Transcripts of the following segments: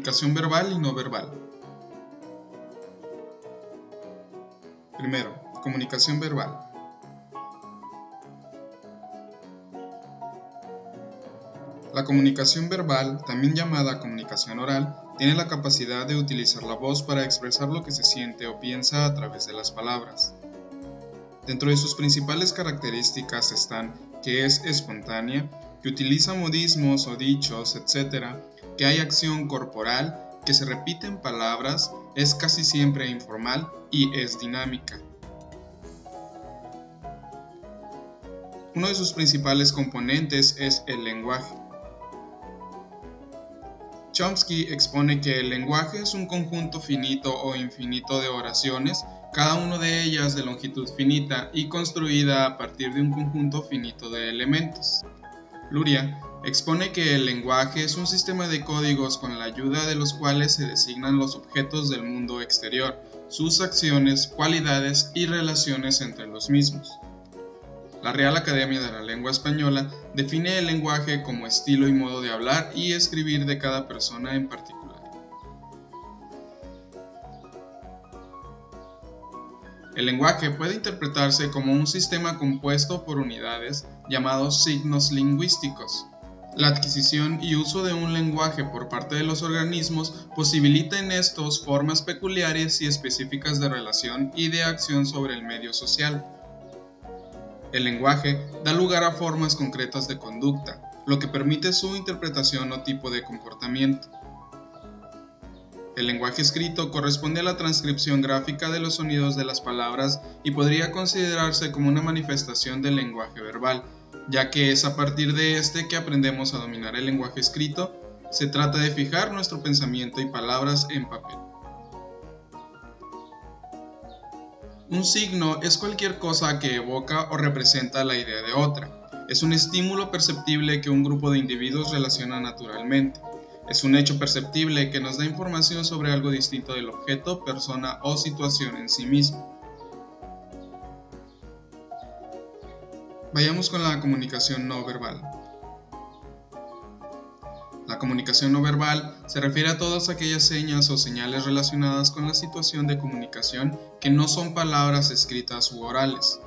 Comunicación verbal y no verbal. Primero, comunicación verbal. La comunicación verbal, también llamada comunicación oral, tiene la capacidad de utilizar la voz para expresar lo que se siente o piensa a través de las palabras. Dentro de sus principales características están que es espontánea, que utiliza modismos o dichos, etc., que hay acción corporal, que se repiten palabras, es casi siempre informal y es dinámica. Uno de sus principales componentes es el lenguaje. Chomsky expone que el lenguaje es un conjunto finito o infinito de oraciones, cada una de ellas de longitud finita y construida a partir de un conjunto finito de elementos. Luria expone que el lenguaje es un sistema de códigos con la ayuda de los cuales se designan los objetos del mundo exterior, sus acciones, cualidades y relaciones entre los mismos. La Real Academia de la Lengua Española define el lenguaje como estilo y modo de hablar y escribir de cada persona en particular. El lenguaje puede interpretarse como un sistema compuesto por unidades llamados signos lingüísticos. La adquisición y uso de un lenguaje por parte de los organismos posibilita en estos formas peculiares y específicas de relación y de acción sobre el medio social. El lenguaje da lugar a formas concretas de conducta, lo que permite su interpretación o tipo de comportamiento. El lenguaje escrito corresponde a la transcripción gráfica de los sonidos de las palabras y podría considerarse como una manifestación del lenguaje verbal, ya que es a partir de este que aprendemos a dominar el lenguaje escrito. Se trata de fijar nuestro pensamiento y palabras en papel. Un signo es cualquier cosa que evoca o representa la idea de otra. Es un estímulo perceptible que un grupo de individuos relaciona naturalmente. Es un hecho perceptible que nos da información sobre algo distinto del objeto, persona o situación en sí mismo. Vayamos con la comunicación no verbal. La comunicación no verbal se refiere a todas aquellas señas o señales relacionadas con la situación de comunicación que no son palabras escritas u orales.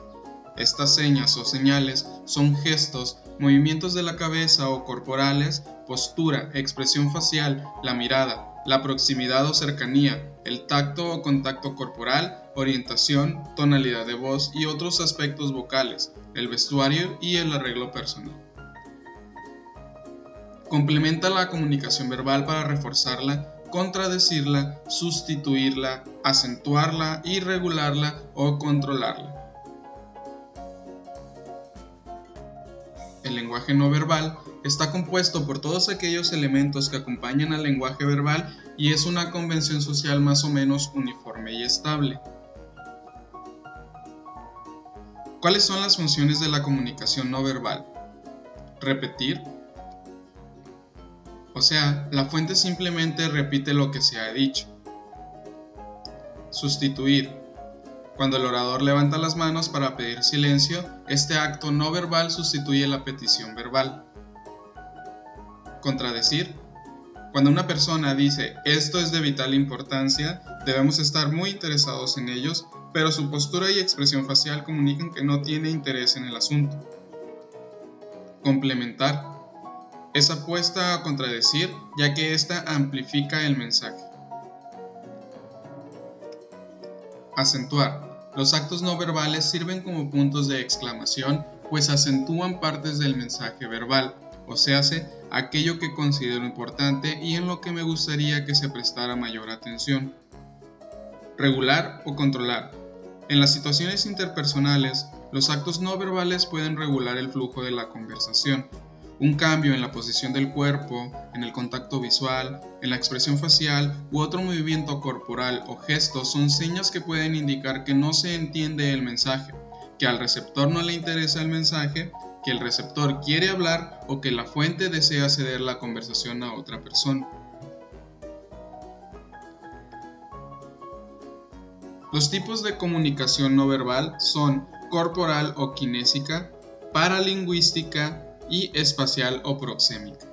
Estas señas o señales son gestos, movimientos de la cabeza o corporales, postura, expresión facial, la mirada, la proximidad o cercanía, el tacto o contacto corporal, orientación, tonalidad de voz y otros aspectos vocales, el vestuario y el arreglo personal. Complementa la comunicación verbal para reforzarla, contradecirla, sustituirla, acentuarla y regularla o controlarla. El lenguaje no verbal está compuesto por todos aquellos elementos que acompañan al lenguaje verbal y es una convención social más o menos uniforme y estable. ¿Cuáles son las funciones de la comunicación no verbal? Repetir. O sea, la fuente simplemente repite lo que se ha dicho. Sustituir. Cuando el orador levanta las manos para pedir silencio, este acto no verbal sustituye la petición verbal. Contradecir. Cuando una persona dice "esto es de vital importancia", debemos estar muy interesados en ellos, pero su postura y expresión facial comunican que no tiene interés en el asunto. Complementar. Es apuesta a contradecir, ya que ésta amplifica el mensaje. Acentuar. Los actos no verbales sirven como puntos de exclamación, pues acentúan partes del mensaje verbal, o sea, aquello que considero importante y en lo que me gustaría que se prestara mayor atención. Regular o controlar. En las situaciones interpersonales, los actos no verbales pueden regular el flujo de la conversación. Un cambio en la posición del cuerpo, en el contacto visual, en la expresión facial u otro movimiento corporal o gesto son señas que pueden indicar que no se entiende el mensaje, que al receptor no le interesa el mensaje, que el receptor quiere hablar o que la fuente desea ceder la conversación a otra persona. Los tipos de comunicación no verbal son corporal o kinésica, paralingüística y espacial o proxémica.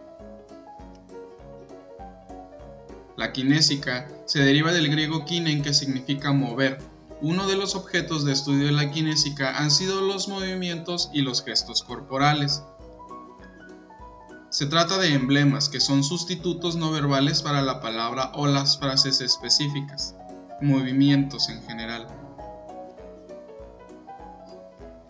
La kinésica se deriva del griego kinen, que significa mover. Uno de los objetos de estudio de la kinésica han sido los movimientos y los gestos corporales. Se trata de emblemas, que son sustitutos no verbales para la palabra o las frases específicas, movimientos en general.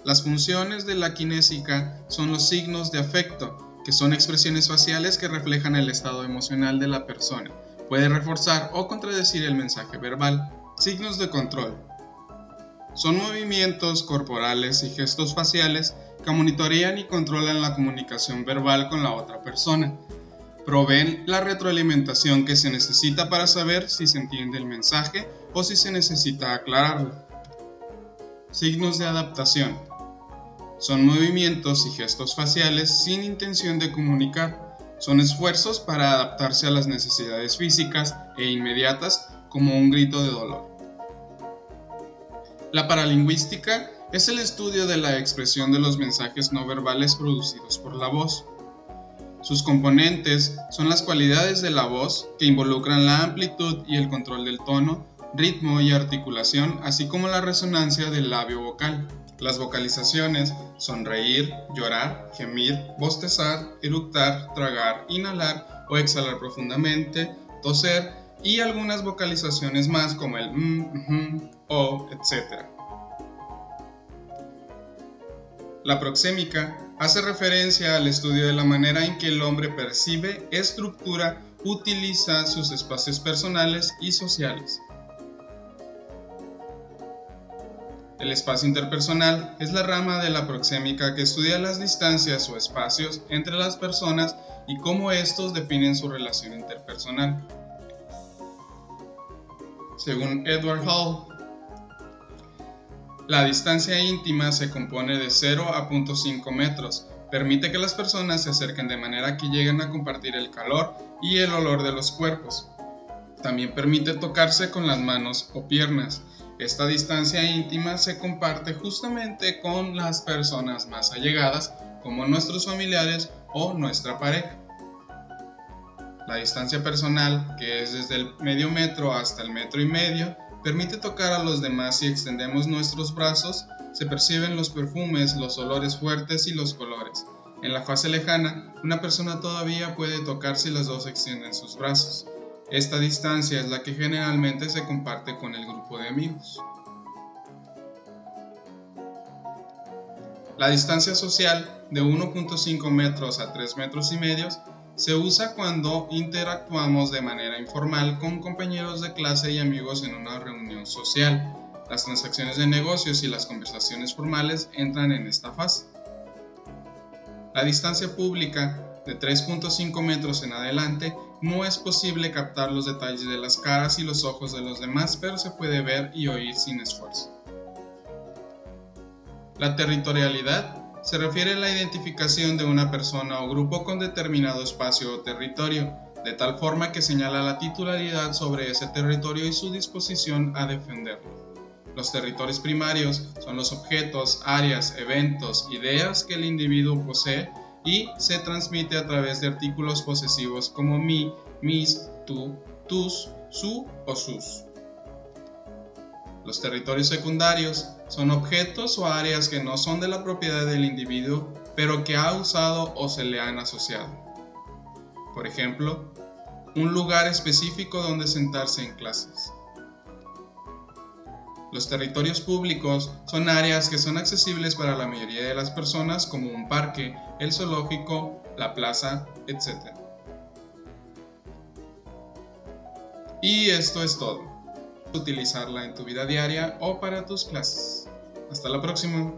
Las funciones de la kinésica son los signos de afecto, que son expresiones faciales que reflejan el estado emocional de la persona. Puede reforzar o contradecir el mensaje verbal. Signos de control. Son movimientos corporales y gestos faciales que monitorean y controlan la comunicación verbal con la otra persona. Proveen la retroalimentación que se necesita para saber si se entiende el mensaje o si se necesita aclararlo. Signos de adaptación. Son movimientos y gestos faciales sin intención de comunicar. Son esfuerzos para adaptarse a las necesidades físicas e inmediatas, como un grito de dolor. La paralingüística es el estudio de la expresión de los mensajes no verbales producidos por la voz. Sus componentes son las cualidades de la voz, que involucran la amplitud y el control del tono, ritmo y articulación, así como la resonancia del labio vocal. Las vocalizaciones son reír, llorar, gemir, bostezar, eructar, tragar, inhalar o exhalar profundamente, toser y algunas vocalizaciones más como el o, etc. La proxémica hace referencia al estudio de la manera en que el hombre percibe, estructura, utiliza sus espacios personales y sociales. El espacio interpersonal es la rama de la proxémica que estudia las distancias o espacios entre las personas y cómo estos definen su relación interpersonal. Según Edward Hall, la distancia íntima se compone de 0 a 0.5 metros. Permite que las personas se acerquen de manera que lleguen a compartir el calor y el olor de los cuerpos. También permite tocarse con las manos o piernas. Esta distancia íntima se comparte justamente con las personas más allegadas, como nuestros familiares o nuestra pareja. La distancia personal, que es desde el medio metro hasta el 1,5 metros, permite tocar a los demás si extendemos nuestros brazos. Se perciben los perfumes, los olores fuertes y los colores. En la fase lejana, una persona todavía puede tocar si las dos extienden sus brazos. Esta distancia es la que generalmente se comparte con el grupo de amigos. La distancia social, de 1.5 metros a 3,5 metros, se usa cuando interactuamos de manera informal con compañeros de clase y amigos en una reunión social. Las transacciones de negocios y las conversaciones formales entran en esta fase. La distancia pública, de 3.5 metros en adelante, no es posible captar los detalles de las caras y los ojos de los demás, pero se puede ver y oír sin esfuerzo. La territorialidad se refiere a la identificación de una persona o grupo con determinado espacio o territorio, de tal forma que señala la titularidad sobre ese territorio y su disposición a defenderlo. Los territorios primarios son los objetos, áreas, eventos, ideas que el individuo posee y se transmite a través de artículos posesivos como mi, mis, tú, tus, su o sus. Los territorios secundarios son objetos o áreas que no son de la propiedad del individuo, pero que ha usado o se le han asociado. Por ejemplo, un lugar específico donde sentarse en clases. Los territorios públicos son áreas que son accesibles para la mayoría de las personas, como un parque, el zoológico, la plaza, etc. Y esto es todo. Utilizarla en tu vida diaria o para tus clases. Hasta la próxima.